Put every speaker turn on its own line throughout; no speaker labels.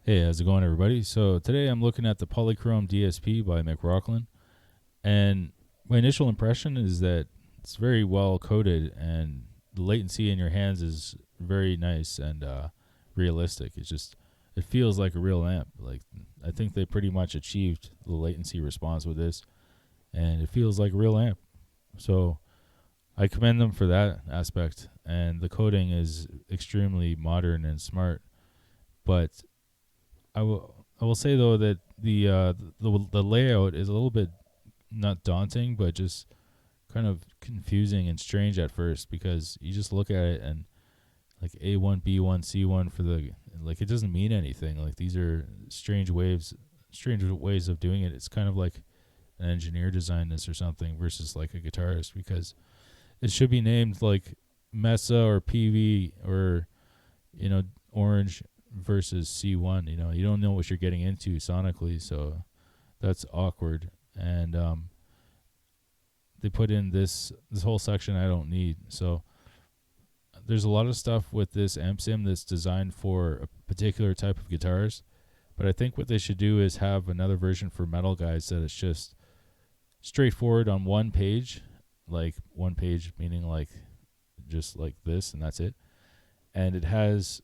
Hey, how's it going, everybody? So today I'm looking at the Polychrome DSP by McRocklin, and my initial impression is that it's very well coded, and the latency in your hands is very nice and realistic. It feels like a real amp. Like I think they pretty much achieved the latency response with this, and it feels like a real amp. So I commend them for that aspect, and the coding is extremely modern and smart, but I will say though that the layout is a little bit not daunting, but just kind of confusing and strange at first because you just look at it and like A1, B1, C1 for the like it doesn't mean anything. Like these are strange ways of doing it. It's kind of like an engineer designed this or something versus like a guitarist, because it should be named like Mesa or PV or Orange versus C1. You don't know what you're getting into sonically, so that's awkward. And they put in this whole section I don't need. So there's a lot of stuff with this amp sim that's designed for a particular type of guitarist, but I think what they should do is have another version for metal guys that it's just straightforward on one page, like one page meaning like just like this and that's it, and it has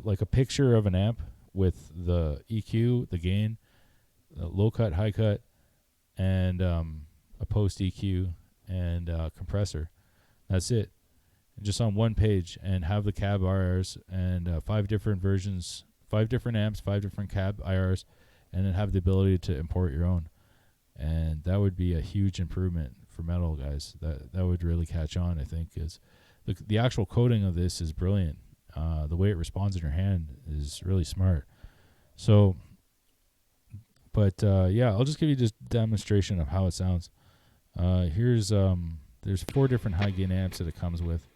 like a picture of an amp with the EQ, the gain, the low cut, high cut, and a post EQ and compressor. That's it. And just on one page, and have the cab IRs and 5 different versions, 5 different amps, 5 different cab IRs, and then have the ability to import your own. And that would be a huge improvement for metal guys. That would really catch on, I think, because the actual coding of this is brilliant. The way it responds in your hand is really smart. So, but yeah, I'll just give you just demonstration of how it sounds. There's 4 different high gain amps that it comes with.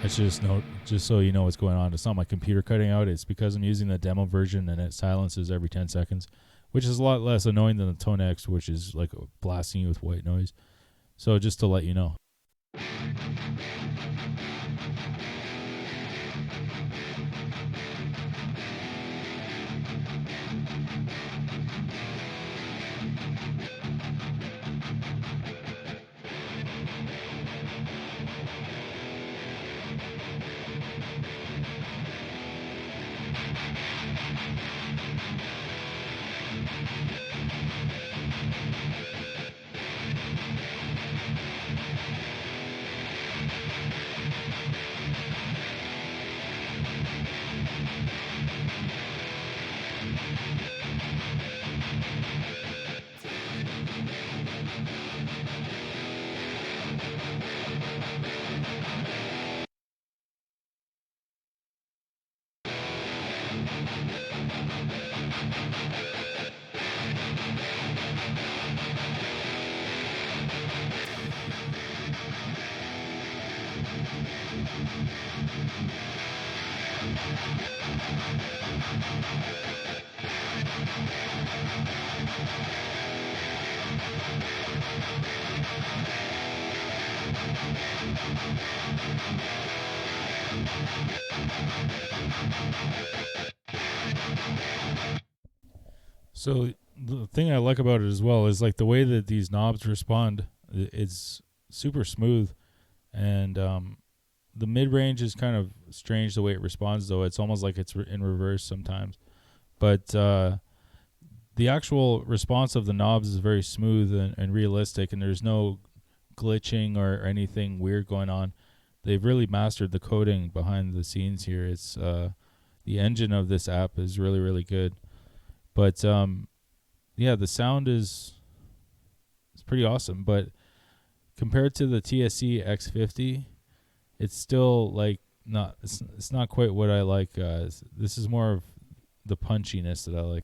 It's just so you know what's going on. It's not my computer cutting out. It's because I'm using the demo version and it silences every 10 seconds, which is a lot less annoying than the Tone X, which is like blasting you with white noise. So just to let you know. So the thing I like about it as well is like the way that these knobs respond. It's super smooth, and the mid range is kind of strange the way it responds. Though it's almost like it's in reverse sometimes, but the actual response of the knobs is very smooth and realistic, and there's no glitching or anything weird going on. They've really mastered the coding behind the scenes here. It's the engine of this app is really, really good. But yeah, the sound is pretty awesome. But compared to the TSE X50, it's still like not. It's not quite what I like. This is more of the punchiness that I like.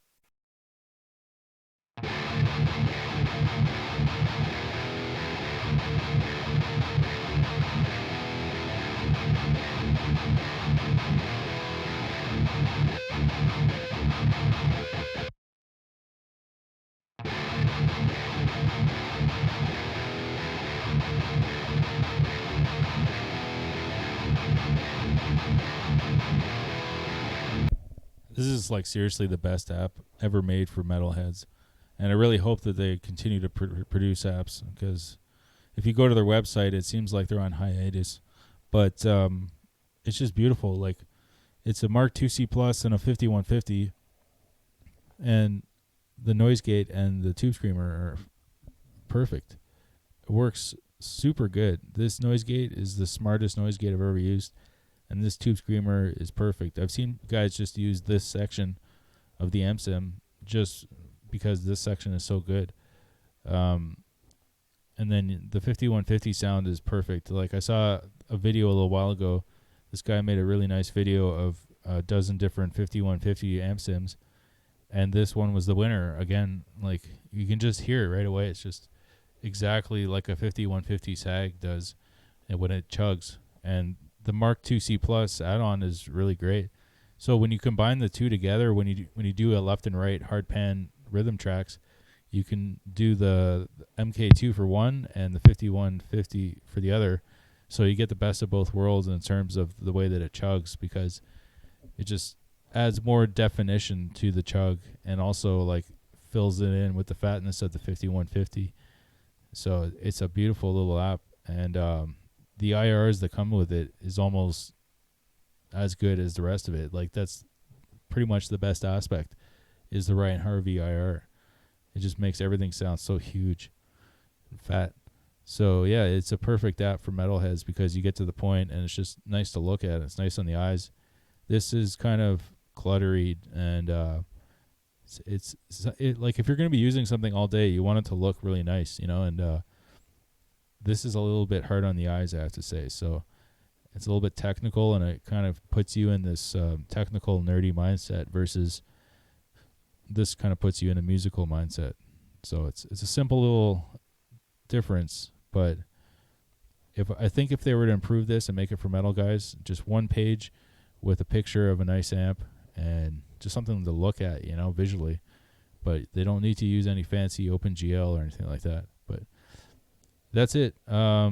This is like seriously the best app ever made for metalheads, and I really hope that they continue to produce apps, because if you go to their website, it seems like they're on hiatus, but it's just beautiful. Like, it's a Mark II C Plus and a 5150, and the noise gate and the tube screamer are perfect. It works super good. This noise gate is the smartest noise gate I've ever used, and this tube screamer is perfect. I've seen guys just use this section of the amp sim just because this section is so good. And then the 5150 sound is perfect. Like, I saw a video a little while ago. This guy made a really nice video of a dozen different 5150 amp sims, and this one was the winner. Again, like, you can just hear it right away. It's just exactly like a 5150 SAG does, and when it chugs. And the Mark II C Plus add-on is really great. So when you combine the two together, when you do a left and right hard pan rhythm tracks, you can do the MK2 for one and the 5150 for the other. So you get the best of both worlds in terms of the way that it chugs, because it just adds more definition to the chug and also like fills it in with the fatness of the 5150. So it's a beautiful little app, and the IRs that come with it is almost as good as the rest of it. Like, that's pretty much the best aspect, is the Ryan Harvey IR. It just makes everything sound so huge and fat. So yeah, it's a perfect app for metalheads because you get to the point and it's just nice to look at. It's nice on the eyes. This is kind of cluttery, and it's like, if you're going to be using something all day, you want it to look really nice, and this is a little bit hard on the eyes, I have to say. So it's a little bit technical, and it kind of puts you in this technical, nerdy mindset, versus this kind of puts you in a musical mindset. So it's a simple little difference, but I think if they were to improve this and make it for metal guys, just one page with a picture of a nice amp and just something to look at, visually. But they don't need to use any fancy OpenGL or anything like that. But that's it. I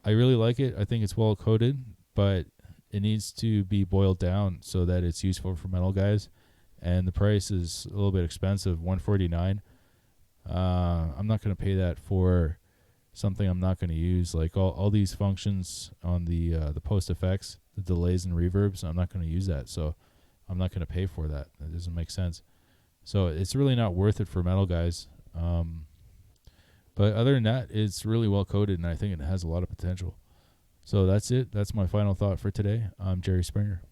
really like it. I think it's well coded, but it needs to be boiled down so that it's useful for metal guys. And the price is a little bit expensive, $149. I'm not going to pay that for something I'm not going to use. Like, all these functions on the post effects, the delays and reverbs, I'm not going to use that. So I'm not going to pay for that. It doesn't make sense. So it's really not worth it for metal guys. But other than that, it's really well coded, and I think it has a lot of potential. So that's it. That's my final thought for today. I'm Jerry Springer.